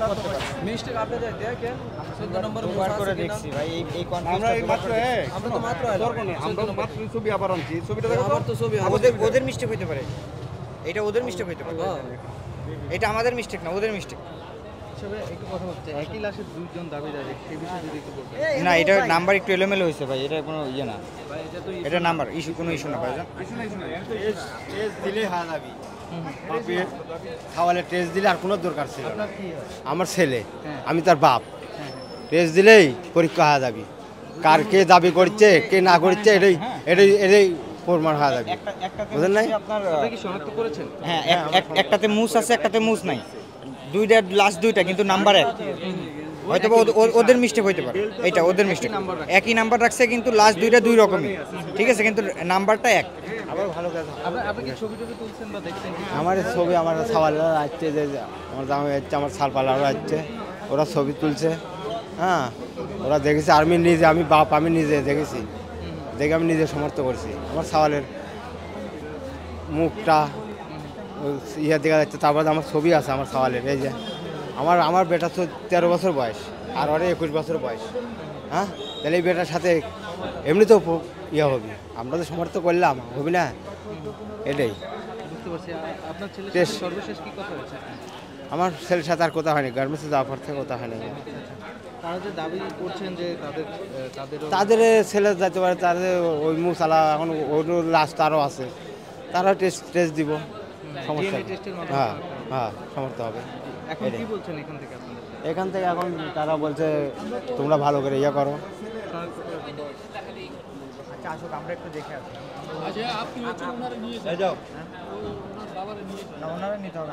করতে পারে। মিস্টেক আপনাদের দেখেন 14 নম্বর দুবার করে দেখছি ভাই এই আমরা এই মাত্র আমরা তো মাত্র আমরা মাত্র ছবি আবার আনছি ছবিটা দেখো আমার তো ছবি ওদের মিস্টেক হইতে পারে, এটা ওদের মিস্টেক হইতে পারে, এটা আমাদের মিস্টেক না, ওদের মিস্টেক। একটু কথা বলতে একই লাশের দুইজন দাবিদার সেই বিষয়ে যদি একটু বলতেন। না এটা নাম্বার একটু এলোমেলো হয়েছে ভাই, এটা কোনো ইয়ে না ভাই এটা তো এটা নাম্বার ইস্যু, কোনো ইস্যু না ভাই। টেস্ট দিলে হ্যাঁ যাবি বাপের খাওয়ালে টেস্ট দিলে আর কোনো দরকার ছিল না। আপনার কি হয়? আমার ছেলে, আমি তার বাপ, টেস্ট দিলেই পরীক্ষা হয়ে যাবি। কার কে দাবি করছে কে না করছে এটাই এটাই এটাই প্রমাণ হয়ে যাবে। বুঝলেন নাই? আপনার আপনি কি শনাক্ত করেছেন? হ্যাঁ একটাতে মুস আছে, একটাতে মুস নাই, দুইটা লাস্ট দুইটা কিন্তু নাম্বার এক। হয়তো ওদের মিস্টেক হইতে পারে, এটা ওদের মিস্টেক। একই নাম্বার রাখছে কিন্তু লাস্ট দুইটা দুই রকমই, ঠিক আছে, কিন্তু নাম্বারটা এক। আবার ভালো কথা, আপনি কি ছবি টবি তুলছেন বা দেখছেন? আমার ছবি আমার সাওয়ালরা আসছে, যে আমার জামাই আসছে, আমার সালপালারা আসছে, ওরা ছবি তুলছে। হ্যাঁ ওরা দেখেছে, আমি নিজে, আমি বাপ, আমি নিজে দেখেছি, দেখে আমি নিজে সমর্থ করছি। আমার সাওয়ালের মুখটা ইয়ে দেখা যাচ্ছে, তারপরে আমার ছবি আছে আমার সাওয়ালের। এই যে আমার বেটা তো 13 বছর বয়স, আর ওরে 21 বছর বয়স। হ্যাঁ তাহলে এই বেটার সাথে এমনি তো ইয়ে হবে, আমরা তো সমর্থ করলাম, হবি না? এটাই বুঝতে পারছি। আপনার ছেলের টেস্ট। সাথে সর্বশেষ কি কথা হয়েছে? আমার ছেলের সাথে আর কথা হয়নি, গার্মেন্টসে যাওয়ার পর থেকে কথা হয়নি। তারা যে দাবি করছেন যে তাদের ছেলে যাইতে পারে, তাদের ওই মুসালা এখন ওর লাস্ট আরও আছে, তারা টেস্ট দিব, সমস্যা নেই। টেস্টের মাধ্যমে হ্যাঁ হ্যাঁ সমর্থ হবে। এখন কি বলছেন এখান থেকে আপনাদের? এখান থেকে এখন তারা বলছে তোমরা ভালো করে ইয়ে করো। আচ্ছা আসুক, আমরা একটু দেখে আসি। যাও না ওনারা নিতে হবে।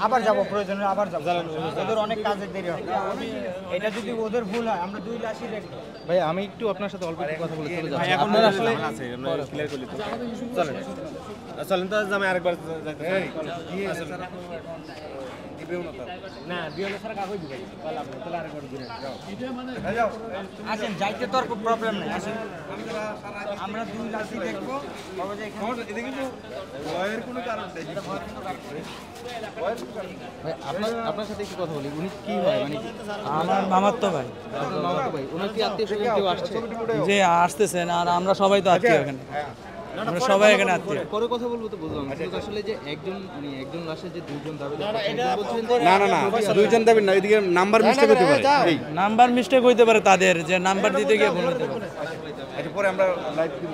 আবার যাবো, প্রয়োজনে আবার যাবো, ওদের অনেক কাজের দেরি হবে। এটা যদি ওদের ভুল হয় আমরা দুই লাশই দেখবো। ভাই আমি একটু আপনার সাথে অল্প একটু কথা বলে চলে যাচ্ছি। আপনারা আসলে ক্লিয়ার করলি তো চলেন চলেন তো জামাই আরেকবার যাইতে না দিও না স্যার কাগজ দিবেন তাহলে আপনি তাহলে আরেকবার ঘুরে যাও। আসেন, যাইতে তো আর কোনো প্রবলেম নেই, আসেন আমরা দুই লাশই দেখবো। বাবা যে এখানে এটা কিন্তু ভয়ের কোনো কারণ নেই। ভাই আপনার সাথে একটু কথা বলি। উনি কি হয় মানে আমার মামার তো ভাই, আপনার মামাতো ভাই? ওনার কি আত্মীয় স্বজন কেউ আসছে? যে আসতেছেন, আর আমরা সবাই তো আত্মীয় এখানে, আমরা সবাই এখানে আত্মীয়। পরে কথা বলবো তো বুঝলাম, কিন্তু আসলে যে একজন মানে একজন লাশের যে দুইজন দাবি বলছেন না না না দুইজন দাবি না, এদিকে নাম্বার মিস্টেক হতে পারে। নাম্বার মিস্টেক হইতে পারে তাদের, যে নাম্বার দিতে গিয়ে ভুল হতে পারে। আচ্ছা পরে আমরা লাইভ দিব।